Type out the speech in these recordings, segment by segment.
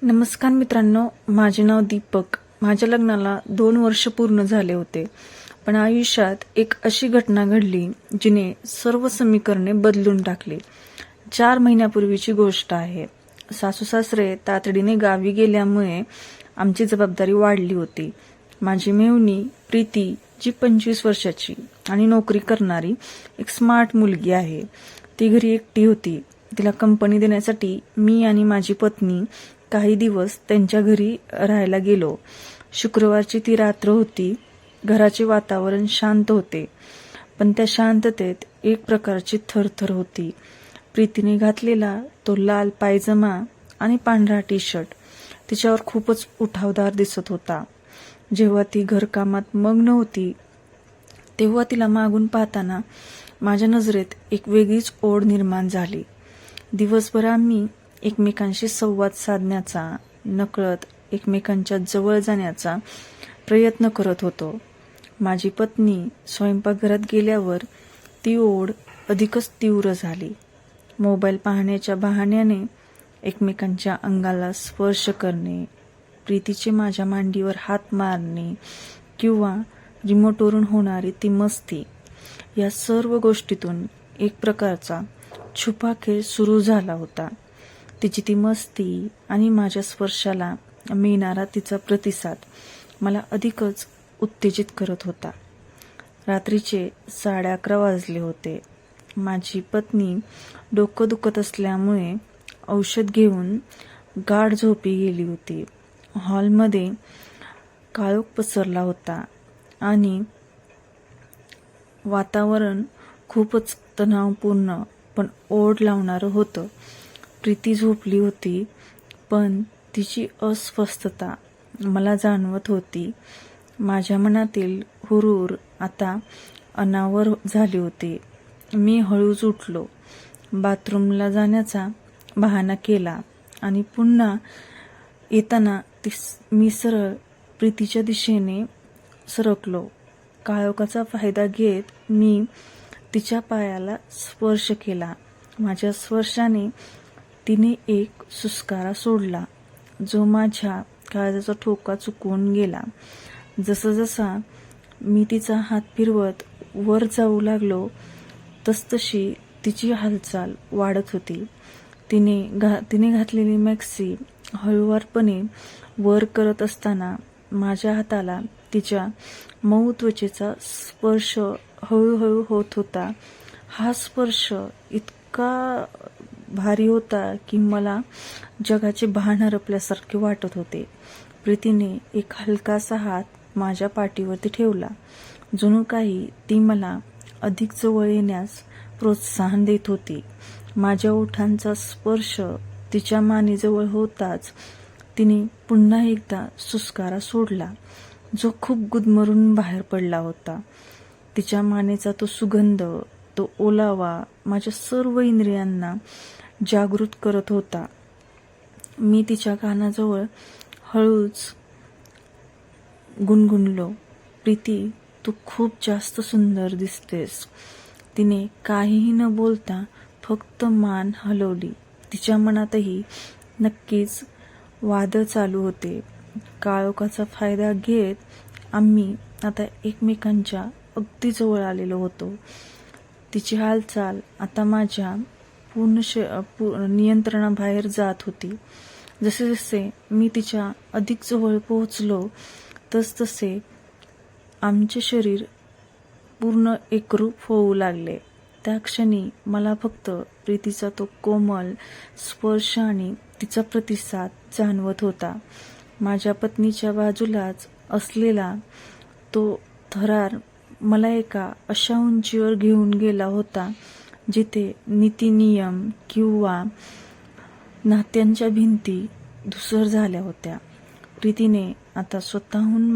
नमस्कार मित्रांनो, माझे नाव दीपक. माझ्या लग्नाला 2 वर्ष पूर्ण झाले होते. पण आयुष्यात एक अशी घटना घडली जिने सर्व समीकरणे बदलून टाकली. 4 महिन्यापूर्वीची गोष्ट आहे. सासू सासरे तातडीने गावी गेल्यामुळे आमची जबाबदारी वाढली होती. माझी मेव्हणी प्रीती, जी 25 वर्षाची आणि नोकरी करणारी एक स्मार्ट मुलगी आहे, ती घरी एकटी होती. तिला कंपनी देण्यासाठी मी आणि माझी पत्नी काही दिवस त्यांच्या घरी राहायला गेलो. शुक्रवारची ती रात्र होती. घराचे वातावरण शांत होते, पण त्या शांततेत एक प्रकारची थरथर होती. प्रीतीने घातलेला तो लाल पायजमा आणि पांढरा टी-शर्ट तिच्यावर खूपच उठावदार दिसत होता. जेव्हा ती घरकामात मग्न होती तेव्हा तिला मागून पाहताना माझ्या नजरेत एक वेगळीच ओढ निर्माण झाली. दिवसभर आम्ही एकमेकांशी संवाद साधण्याचा, नकळत एकमेकांच्या जवळ जाण्याचा प्रयत्न करत होतो. माझी पत्नी स्वयंपाकघरात गेल्यावर ती ओढ अधिकच तीव्र झाली. मोबाईल पाहण्याच्या बहाण्याने एकमेकांच्या अंगाला स्पर्श करणे, प्रीतीचे माझ्या मांडीवर हात मारणे किंवा रिमोटवरून होणारी ती मस्ती, या सर्व गोष्टीतून एक प्रकारचा छुपा खेळ सुरू झाला होता. तिची ती मस्ती आणि माझ्या स्पर्शाला मिळणारा तिचा प्रतिसाद मला अधिकच उत्तेजित करत होता. रात्रीचे 11:30 वाजले होते. माझी पत्नी डोकं दुखत असल्यामुळे औषध घेऊन गाढ झोपी गेली होती. हॉलमध्ये काळोख पसरला होता आणि वातावरण खूपच तणावपूर्ण पण ओढ लावणारं होतं. प्रीती झोपली होती, पण तिची अस्वस्थता मला जाणवत होती. माझ्या मनातील हुरूर आता अनावर झाली होती. मी हळूच उठलो, बाथरूमला जाण्याचा बहाणा केला आणि पुन्हा येताना मी सरळ प्रीतीच्या दिशेने सरकलो. काळोखाचा फायदा घेत मी तिच्या पायाला स्पर्श केला. माझ्या स्पर्शाने तिने एक सुस्कारा सोडला, जो माझ्या काळजाचा ठोका चुकवून गेला. जसजसा मी तिचा हात फिरवत वर जाऊ लागलो, तसतशी तिची हालचाल वाढत होती. तिने घातलेली मॅक्सी हळुवारपणे वर करत असताना माझ्या हाताला तिच्या मऊ त्वचेचा स्पर्श हळूहळू होत होता. हा स्पर्श इतका भारी होता की मला जगाचे भान हरपल्यासारखे वाटत होते. प्रीतीने एक हलकासा हात माझ्या पाठीवरती ठेवला, जणू काही ती मला अधिक जवळ येण्यास प्रोत्साहन देत होती. माझ्या ओठांचा स्पर्श तिच्या मानेजवळ होताच तिने पुन्हा एकदा सुस्कारा सोडला, जो खूप गुदमरून बाहेर पडला होता. तिच्या मानेचा तो सुगंध, तो ओलावा माझ्या सर्व इंद्रियांना जागृत करत होता. मी तिच्या कानाजवळ हळूच गुणगुणलो, "प्रीती, तू खूप जास्त सुंदर दिसतेस." तिने काहीही न बोलता फक्त मान हलवली. तिच्या मनातही नक्कीच वादळ चालू होते. काळोखाचा फायदा घेत आम्ही आता एकमेकांच्या अगदी जवळ आलेलो होतो. तिची हालचाल आता माझ्या पूर्ण नियंत्रणाबाहेर जात होती. जसे जसे मी तिच्या अधिक जवळ पोहोचलो, तसतसे आमचे शरीर पूर्ण एकरूप होऊ लागले. त्या क्षणी मला फक्त प्रीतीचा तो कोमल स्पर्श आणि तिचा प्रतिसाद जाणवत होता. माझ्या पत्नीच्या बाजूलाच असलेला तो थरार मला एका अशा उंचीवर घेऊन गेला होता जिथे नीती-नियम किंवा नात्यांच्या भिंती धूसर झाल्या होत्या. प्रीतीने आता स्वतःहून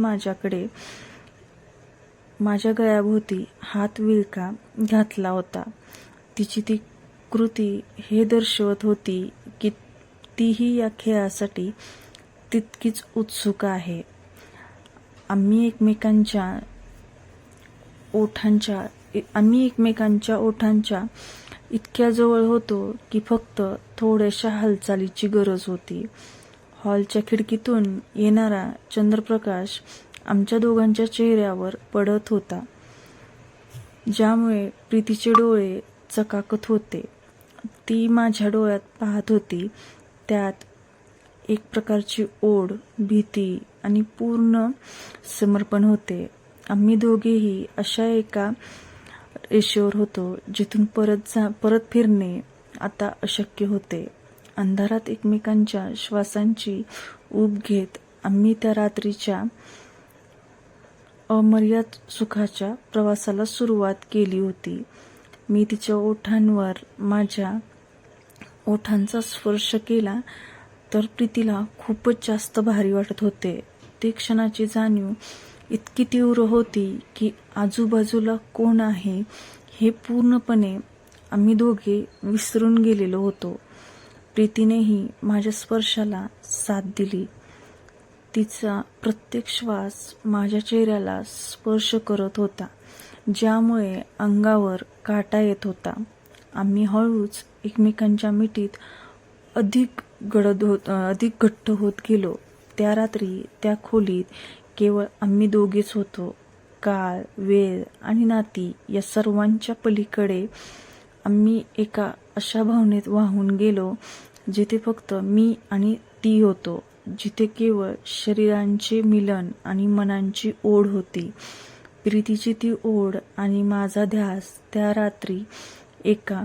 माझ्या गळ्याभोवती हात विळका घातला होता. तिची ती कृती हे दर्शवत होती की तीही या खेळासाठी तितकीच उत्सुक आहे. आम्ही एकमेकांच्या ओठांच्या इतक्या जवळ होतो की फक्त थोड्याशा हालचालीची गरज होती. हॉलच्या खिडकीतून येणारा चंद्रप्रकाश आमच्या दोघांच्या चेहऱ्यावर पडत होता, ज्यामुळे प्रीतीचे डोळे चकाकत होते. ती माझ्या डोळ्यात पाहत होती. त्यात एक प्रकारची ओढ, भीती आणि पूर्ण समर्पण होते. आम्ही दोघेही अशा एका रेषेवर होतो जिथून परत फिरणे आता अशक्य होते. अंधारात एकमेकांच्या श्वासांची ऊब घेत आम्ही त्या रात्रीच्या अमर्याद सुखाच्या प्रवासाला सुरुवात केली होती. मी तिच्या ओठांवर माझ्या ओठांचा स्पर्श केला तर प्रीतीला खूपच जास्त भारी वाटत होते. ते क्षणाची जाणीव इतकी तीव्र होती की आजूबाजूला कोण आहे हे पूर्णपणे आम्ही दोघे विसरून गेलेलो होतो. प्रीतीनेही माझ्या स्पर्शाला साथ दिली. तिचा प्रत्येक श्वास माझ्या चेहऱ्याला स्पर्श करत होता, ज्यामुळे अंगावर काटा येत होता. आम्ही हळूच एकमेकांच्या मिठीत अधिक घट्ट होत गेलो. त्या रात्री त्या खोलीत केवळ आम्ही दोघेच होतो. काळ, वेळ आणि नाती या सर्वांच्या पलीकडे आम्ही एका अशा भावनेत वाहून गेलो जिथे फक्त मी आणि ती होतो, जिथे केवळ शरीरांचे मिलन आणि मनांची ओढ होती. प्रीतीची ती ओढ आणि माझा ध्यास त्या रात्री एका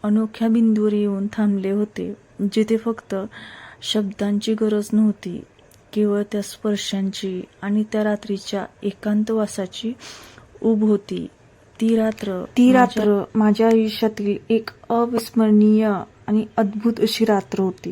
अनोख्या बिंदूवर येऊन थांबले होते, जिथे फक्त शब्दांची गरज नव्हती, केवळ त्या स्पर्शांची आणि त्या रात्रीच्या एकांतवासाची ऊब होती. ती रात्र माझ्या आयुष्यातील एक अविस्मरणीय आणि अद्भुत अशी रात्र होती.